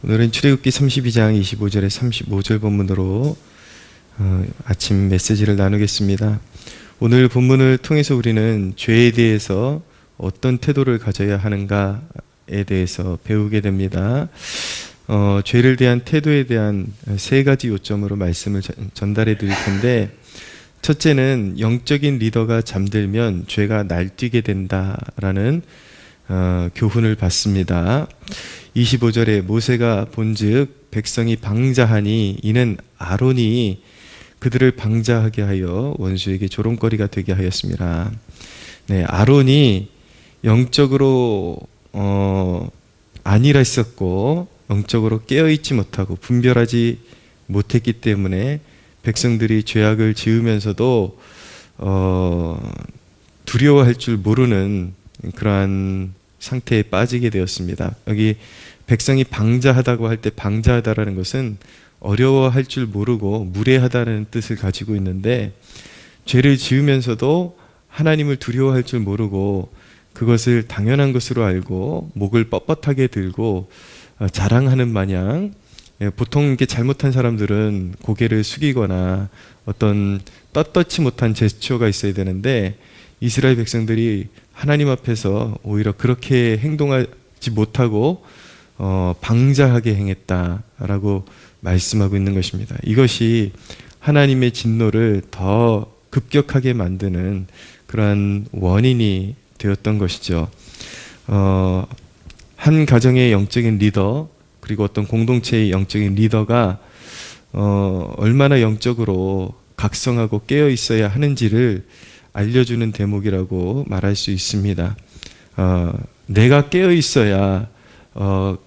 오늘은 출애굽기 32장 25절에 35절 본문으로 아침 메시지를 나누겠습니다. 오늘 본문을 통해서 우리는 죄에 대해서 어떤 태도를 가져야 하는가에 대해서 배우게 됩니다. 죄를 대한 태도에 대한 세 가지 요점으로 말씀을 전달해 드릴 텐데, 첫째는 영적인 리더가 잠들면 죄가 날뛰게 된다라는 교훈을 받습니다. 25절에 모세가 본즉 백성이 방자하니 이는 아론이 그들을 방자하게 하여 원수에게 조롱거리가 되게 하였습니다. 네, 아론이 영적으로 안일하 있었고 영적으로 깨어있지 못하고 분별하지 못했기 때문에 백성들이 죄악을 지으면서도 두려워할 줄 모르는 그러한 상태에 빠지게 되었습니다. 여기 백성이 방자하다고 할 때 방자하다라는 것은 어려워할 줄 모르고 무례하다는 뜻을 가지고 있는데, 죄를 지으면서도 하나님을 두려워할 줄 모르고 그것을 당연한 것으로 알고 목을 뻣뻣하게 들고 자랑하는 마냥, 보통 이렇게 잘못한 사람들은 고개를 숙이거나 어떤 떳떳지 못한 제스처가 있어야 되는데, 이스라엘 백성들이 하나님 앞에서 오히려 그렇게 행동하지 못하고 방자하게 행했다라고 말씀하고 있는 것입니다. 이것이 하나님의 진노를 더 급격하게 만드는 그러한 원인이 되었던 것이죠. 한 가정의 영적인 리더, 그리고 어떤 공동체의 영적인 리더가 얼마나 영적으로 각성하고 깨어 있어야 하는지를 알려주는 대목이라고 말할 수 있습니다. 내가 깨어 있어야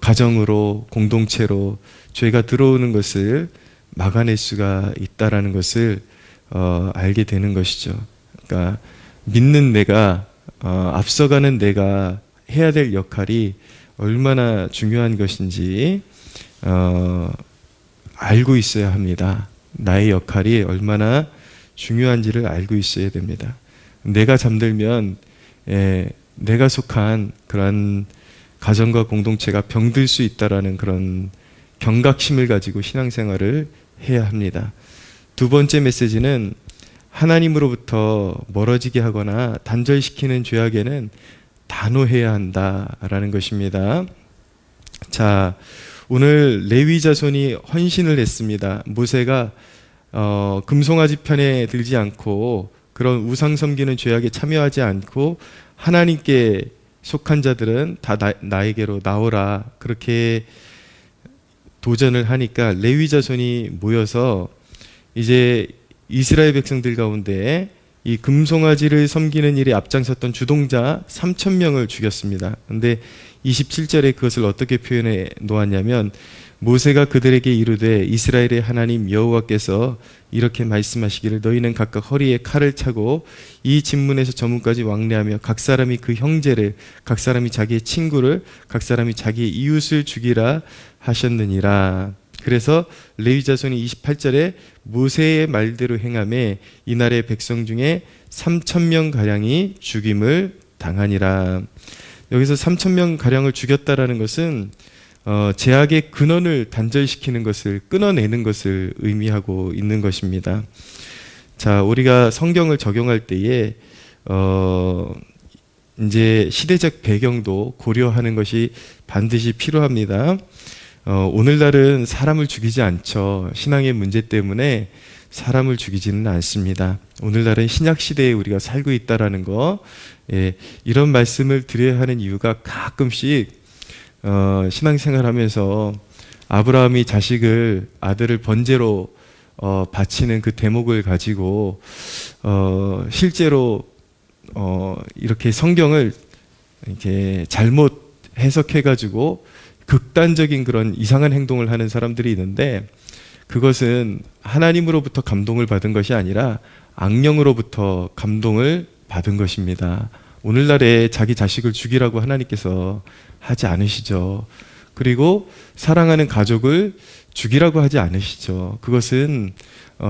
가정으로, 공동체로 죄가 들어오는 것을 막아낼 수가 있다라는 것을 알게 되는 것이죠. 그러니까 믿는 내가, 앞서가는 내가 해야 될 역할이 얼마나 중요한 것인지 알고 있어야 합니다. 나의 역할이 얼마나 중요한지를 알고 있어야 됩니다. 내가 잠들면 내가 속한 그런 가정과 공동체가 병들 수 있다라는 그런 경각심을 가지고 신앙생활을 해야 합니다. 두 번째 메시지는 하나님으로부터 멀어지게 하거나 단절시키는 죄악에는 단호해야 한다라는 것입니다. 자, 오늘 레위 자손이 헌신을 했습니다. 모세가 금송아지 편에 들지 않고 그런 우상 섬기는 죄악에 참여하지 않고 하나님께 속한 자들은 다 나에게로 나오라, 그렇게 도전을 하니까 레위 자손이 모여서 이제 이스라엘 백성들 가운데 이 금송아지를 섬기는 일에 앞장섰던 주동자 3,000명을 죽였습니다. 그런데 27절에 그것을 어떻게 표현해 놓았냐면, 모세가 그들에게 이르되 이스라엘의 하나님 여호와께서 이렇게 말씀하시기를 너희는 각각 허리에 칼을 차고 이 진문에서 저 문까지 왕래하며 각 사람이 그 형제를, 각 사람이 자기의 친구를, 각 사람이 자기의 이웃을 죽이라 하셨느니라. 그래서 레위 자손이 28절에 모세의 말대로 행하매 이날의 백성 중에 3,000명 가량이 죽임을 당하니라. 여기서 3,000명 가량을 죽였다라는 것은 죄악의 근원을 단절시키는 것을, 끊어내는 것을 의미하고 있는 것입니다. 자, 우리가 성경을 적용할 때에 이제 시대적 배경도 고려하는 것이 반드시 필요합니다. 오늘날은 사람을 죽이지 않죠. 신앙의 문제 때문에 사람을 죽이지는 않습니다. 오늘날은 신약 시대에 우리가 살고 있다라는 거, 이런 말씀을 드려야 하는 이유가, 가끔씩 신앙생활하면서 아브라함이 아들을 번제로 바치는 그 대목을 가지고 실제로 이렇게 성경을 이렇게 잘못 해석해가지고 극단적인 그런 이상한 행동을 하는 사람들이 있는데, 그것은 하나님으로부터 감동을 받은 것이 아니라 악령으로부터 감동을 받은 것입니다. 오늘날에 자기 자식을 죽이라고 하나님께서 하지 않으시죠. 그리고 사랑하는 가족을 죽이라고 하지 않으시죠. 그것은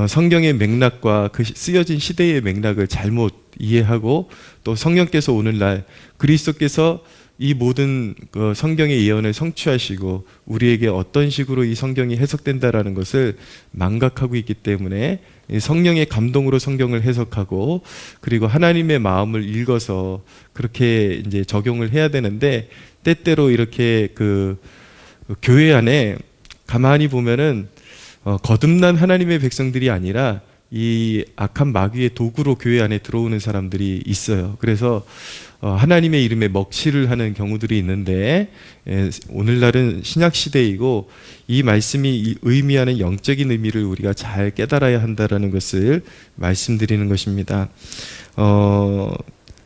성경의 맥락과 그 쓰여진 시대의 맥락을 잘못 이해하고, 또 성령께서 오늘날 그리스도께서 이 모든 그 성경의 예언을 성취하시고 우리에게 어떤 식으로 이 성경이 해석된다라는 것을 망각하고 있기 때문에 이 성령의 감동으로 성경을 해석하고 그리고 하나님의 마음을 읽어서 그렇게 이제 적용을 해야 되는데, 때때로 이렇게 그 교회 안에 가만히 보면은 거듭난 하나님의 백성들이 아니라 이 악한 마귀의 도구로 교회 안에 들어오는 사람들이 있어요. 그래서 하나님의 이름에 먹칠을 하는 경우들이 있는데, 오늘날은 신약 시대이고 이 말씀이 의미하는 영적인 의미를 우리가 잘 깨달아야 한다라는 것을 말씀드리는 것입니다.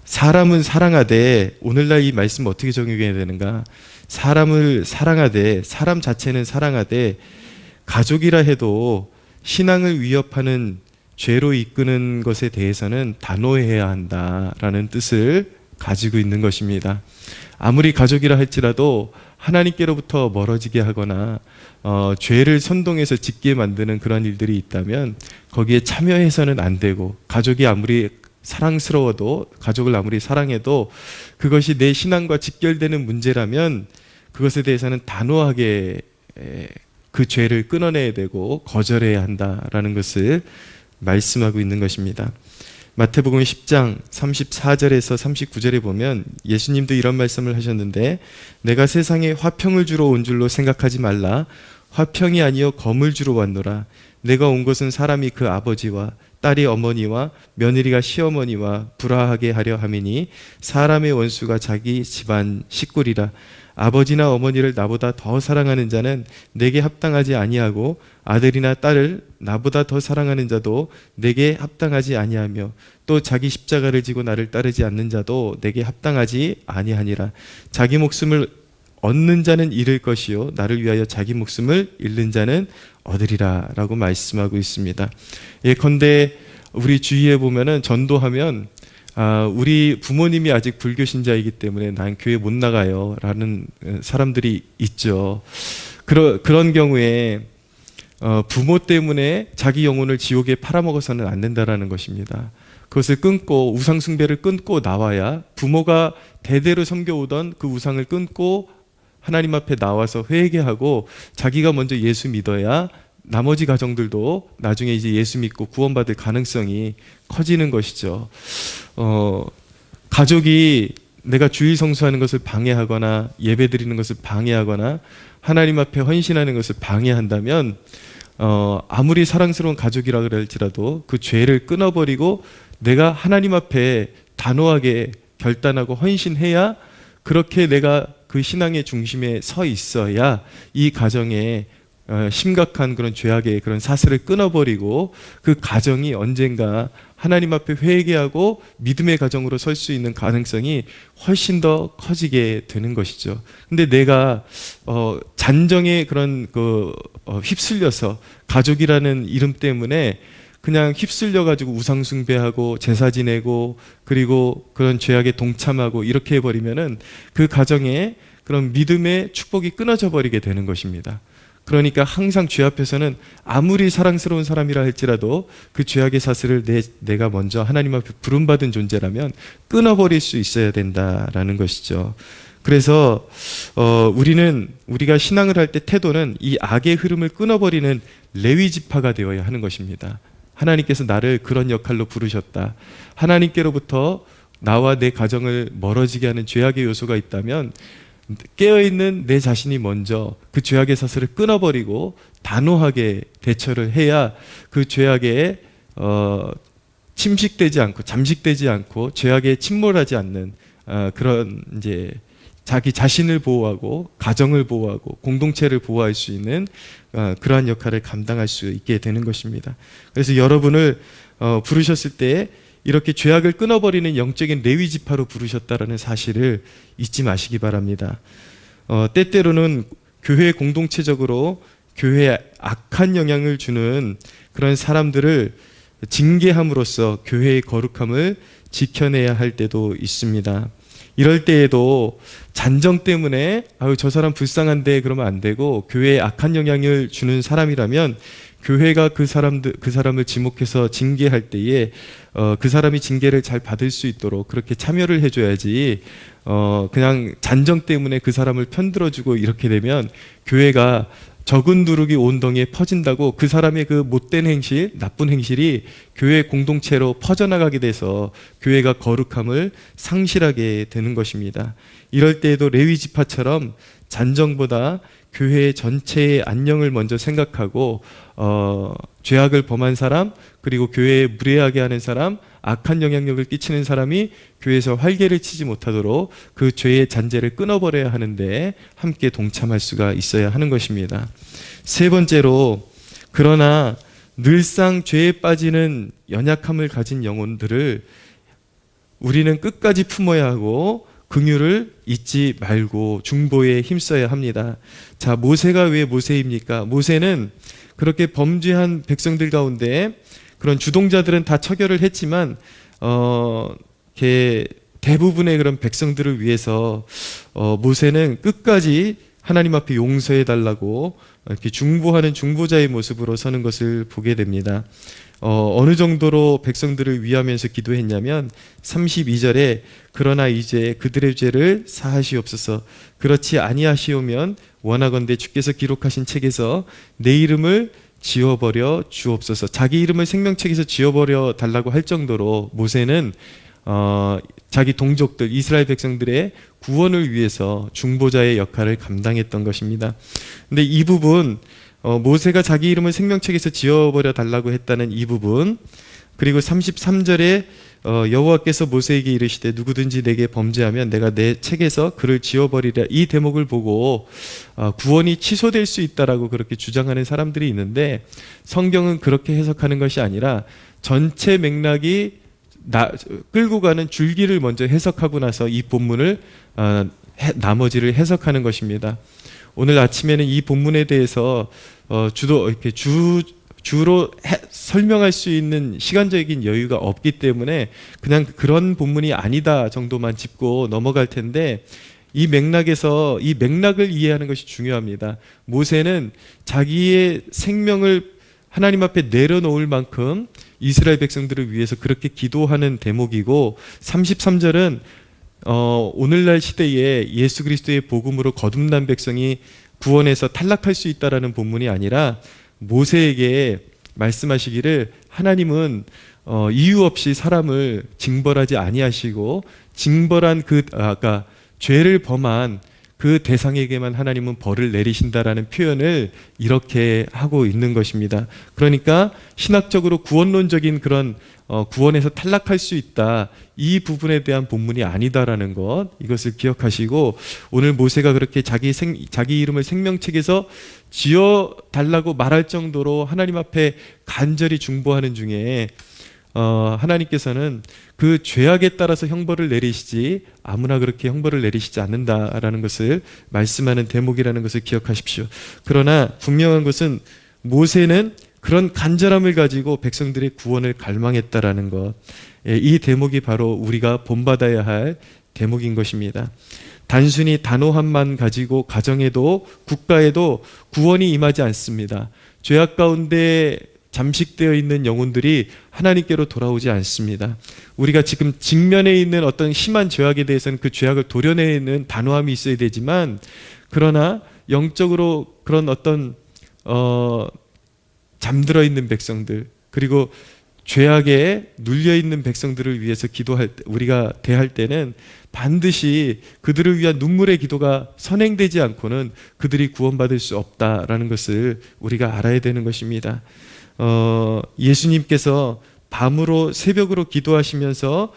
사람은 사랑하되, 오늘날 이 말씀 어떻게 적용해야 되는가? 사람을 사랑하되, 사람 자체는 사랑하되 가족이라 해도 신앙을 위협하는 죄로 이끄는 것에 대해서는 단호해야 한다라는 뜻을 가지고 있는 것입니다. 아무리 가족이라 할지라도 하나님께로부터 멀어지게 하거나 죄를 선동해서 짓게 만드는 그런 일들이 있다면 거기에 참여해서는 안 되고, 가족이 아무리 사랑스러워도, 가족을 아무리 사랑해도 그것이 내 신앙과 직결되는 문제라면 그것에 대해서는 단호하게 그 죄를 끊어내야 되고 거절해야 한다라는 것을 말씀하고 있는 것입니다. 마태복음 10장 34절에서 39절에 보면 예수님도 이런 말씀을 하셨는데, 내가 세상에 화평을 주러 온 줄로 생각하지 말라. 화평이 아니요 검을 주러 왔노라. 내가 온 것은 사람이 그 아버지와 딸이 어머니와 며느리가 시어머니와 불화하게 하려 함이니 사람의 원수가 자기 집안 식구리라. 아버지나 어머니를 나보다 더 사랑하는 자는 내게 합당하지 아니하고 아들이나 딸을 나보다 더 사랑하는 자도 내게 합당하지 아니하며 또 자기 십자가를 지고 나를 따르지 않는 자도 내게 합당하지 아니하니라. 자기 목숨을 얻는 자는 잃을 것이요 나를 위하여 자기 목숨을 잃는 자는 얻으리라 라고 말씀하고 있습니다. 예컨대 우리 주위에 보면은 전도하면 우리 부모님이 아직 불교 신자이기 때문에 난 교회 못 나가요 라는 사람들이 있죠. 그런 경우에 부모 때문에 자기 영혼을 지옥에 팔아먹어서는 안 된다라는 것입니다. 그것을 끊고, 우상 숭배를 끊고 나와야, 부모가 대대로 섬겨오던 그 우상을 끊고 하나님 앞에 나와서 회개하고 자기가 먼저 예수 믿어야 나머지 가정들도 나중에 이제 예수 믿고 구원받을 가능성이 커지는 것이죠. 가족이 내가 주일 성수하는 것을 방해하거나 예배 드리는 것을 방해하거나 하나님 앞에 헌신하는 것을 방해한다면 아무리 사랑스러운 가족이라 할지라도 그 죄를 끊어버리고 내가 하나님 앞에 단호하게 결단하고 헌신해야, 그렇게 내가 그 신앙의 중심에 서 있어야 이 가정에 심각한 그런 죄악의 그런 사슬을 끊어버리고 그 가정이 언젠가 하나님 앞에 회개하고 믿음의 가정으로 설 수 있는 가능성이 훨씬 더 커지게 되는 것이죠. 근데 내가 잔정에 그런 휩쓸려서 가족이라는 이름 때문에 그냥 휩쓸려 가지고 우상 숭배하고 제사 지내고 그리고 그런 죄악에 동참하고 이렇게 해버리면은 그 가정에 그런 믿음의 축복이 끊어져 버리게 되는 것입니다. 그러니까 항상 죄 앞에서는 아무리 사랑스러운 사람이라 할지라도 그 죄악의 사슬을 내가 먼저 하나님 앞에 부름받은 존재라면 끊어버릴 수 있어야 된다라는 것이죠. 그래서 우리가 신앙을 할 때 태도는 이 악의 흐름을 끊어버리는 레위 지파가 되어야 하는 것입니다. 하나님께서 나를 그런 역할로 부르셨다. 하나님께로부터 나와 내 가정을 멀어지게 하는 죄악의 요소가 있다면 깨어있는 내 자신이 먼저 그 죄악의 사슬을 끊어버리고 단호하게 대처를 해야 그 죄악에 침식되지 않고 잠식되지 않고 죄악에 침몰하지 않는 그런 이제 자기 자신을 보호하고 가정을 보호하고 공동체를 보호할 수 있는 그러한 역할을 감당할 수 있게 되는 것입니다. 그래서 여러분을 부르셨을 때 이렇게 죄악을 끊어버리는 영적인 레위 지파로 부르셨다라는 사실을 잊지 마시기 바랍니다. 때때로는 교회 공동체적으로 교회에 악한 영향을 주는 그런 사람들을 징계함으로써 교회의 거룩함을 지켜내야 할 때도 있습니다. 이럴 때에도 잔정 때문에 저 사람 불쌍한데 그러면 안 되고, 교회에 악한 영향을 주는 사람이라면 교회가 그 사람을 지목해서 징계할 때에 그 사람이 징계를 잘 받을 수 있도록 그렇게 참여를 해줘야지, 그냥 잔정 때문에 그 사람을 편들어주고 이렇게 되면 교회가 적은 누룩이 온 덩이에 퍼진다고 그 사람의 그 못된 행실, 나쁜 행실이 교회 공동체로 퍼져나가게 돼서 교회가 거룩함을 상실하게 되는 것입니다. 이럴 때에도 레위 지파처럼 잔정보다 교회 전체의 안녕을 먼저 생각하고 죄악을 범한 사람, 그리고 교회에 무례하게 하는 사람, 악한 영향력을 끼치는 사람이 교회에서 활개를 치지 못하도록 그 죄의 잔재를 끊어버려야 하는데 함께 동참할 수가 있어야 하는 것입니다. 세 번째로, 그러나 늘상 죄에 빠지는 연약함을 가진 영혼들을 우리는 끝까지 품어야 하고 긍휼을 잊지 말고 중보에 힘써야 합니다. 자, 모세가 왜 모세입니까? 모세는 그렇게 범죄한 백성들 가운데 그런 주동자들은 다 처결을 했지만 대부분의 그런 백성들을 위해서 모세는 끝까지 하나님 앞에 용서해 달라고 이렇게 중보하는 중보자의 모습으로 서는 것을 보게 됩니다. 어느 정도로 백성들을 위하면서 기도했냐면 32절에 그러나 이제 그들의 죄를 사하시옵소서. 그렇지 아니하시오면 원하건대 주께서 기록하신 책에서 내 이름을 지워버려 주옵소서. 자기 이름을 생명책에서 지워버려 달라고 할 정도로 모세는 자기 동족들 이스라엘 백성들의 구원을 위해서 중보자의 역할을 감당했던 것입니다. 근데 이 부분, 모세가 자기 이름을 생명책에서 지워버려 달라고 했다는 이 부분, 그리고 33절에 여호와께서 모세에게 이르시되 누구든지 내게 범죄하면 내가 내 책에서 그를 지워버리라, 이 대목을 보고 구원이 취소될 수 있다라고 그렇게 주장하는 사람들이 있는데, 성경은 그렇게 해석하는 것이 아니라 전체 맥락이 끌고 가는 줄기를 먼저 해석하고 나서 이 본문을 나머지를 해석하는 것입니다. 오늘 아침에는 이 본문에 대해서 주로 설명할 수 있는 시간적인 여유가 없기 때문에 그냥 그런 본문이 아니다 정도만 짚고 넘어갈 텐데, 이 맥락에서 이 맥락을 이해하는 것이 중요합니다. 모세는 자기의 생명을 하나님 앞에 내려놓을 만큼 이스라엘 백성들을 위해서 그렇게 기도하는 대목이고, 33절은 오늘날 시대에 예수 그리스도의 복음으로 거듭난 백성이 구원에서 탈락할 수 있다라는 본문이 아니라 모세에게 말씀하시기를 하나님은 이유 없이 사람을 징벌하지 아니하시고 징벌한 죄를 범한 그 대상에게만 하나님은 벌을 내리신다라는 표현을 이렇게 하고 있는 것입니다. 그러니까 신학적으로 구원론적인 그런 구원에서 탈락할 수 있다, 이 부분에 대한 본문이 아니다라는 것, 이것을 기억하시고, 오늘 모세가 그렇게 자기 이름을 생명책에서 지어달라고 말할 정도로 하나님 앞에 간절히 중보하는 중에 하나님께서는 그 죄악에 따라서 형벌을 내리시지 아무나 그렇게 형벌을 내리시지 않는다라는 것을 말씀하는 대목이라는 것을 기억하십시오. 그러나 분명한 것은 모세는 그런 간절함을 가지고 백성들의 구원을 갈망했다라는 것, 이 대목이 바로 우리가 본받아야 할 대목인 것입니다. 단순히 단호함만 가지고 가정에도 국가에도 구원이 임하지 않습니다. 죄악 가운데 잠식되어 있는 영혼들이 하나님께로 돌아오지 않습니다. 우리가 지금 직면해 있는 어떤 심한 죄악에 대해서는 그 죄악을 도려내는 단호함이 있어야 되지만, 그러나 영적으로 그런 어떤 잠들어 있는 백성들, 그리고 죄악에 눌려 있는 백성들을 위해서 우리가 대할 때는 반드시 그들을 위한 눈물의 기도가 선행되지 않고는 그들이 구원받을 수 없다라는 것을 우리가 알아야 되는 것입니다. 예수님께서 밤으로 새벽으로 기도하시면서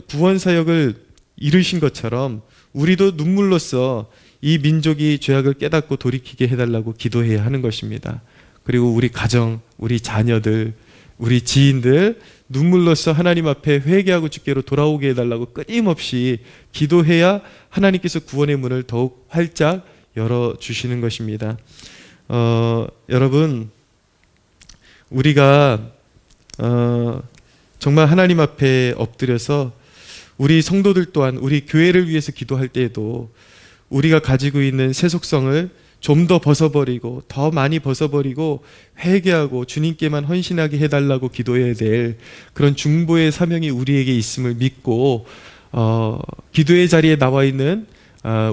구원 사역을 이루신 것처럼 우리도 눈물로써 이 민족이 죄악을 깨닫고 돌이키게 해달라고 기도해야 하는 것입니다. 그리고 우리 가정, 우리 자녀들, 우리 지인들 눈물로써 하나님 앞에 회개하고 주께로 돌아오게 해달라고 끊임없이 기도해야 하나님께서 구원의 문을 더욱 활짝 열어주시는 것입니다. 여러분, 우리가 정말 하나님 앞에 엎드려서 우리 성도들 또한 우리 교회를 위해서 기도할 때에도 우리가 가지고 있는 세속성을 좀 더 벗어버리고 더 많이 벗어버리고 회개하고 주님께만 헌신하게 해달라고 기도해야 될 그런 중보의 사명이 우리에게 있음을 믿고 기도의 자리에 나와 있는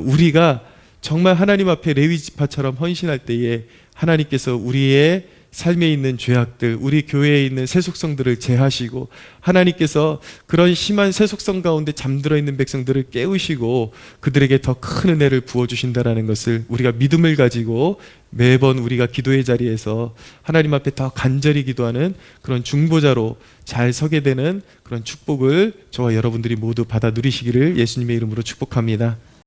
우리가 정말 하나님 앞에 레위 지파처럼 헌신할 때에 하나님께서 우리의 삶에 있는 죄악들, 우리 교회에 있는 세속성들을 제하시고 하나님께서 그런 심한 세속성 가운데 잠들어 있는 백성들을 깨우시고 그들에게 더 큰 은혜를 부어주신다는 것을 우리가 믿음을 가지고 매번 우리가 기도의 자리에서 하나님 앞에 더 간절히 기도하는 그런 중보자로 잘 서게 되는 그런 축복을 저와 여러분들이 모두 받아 누리시기를 예수님의 이름으로 축복합니다.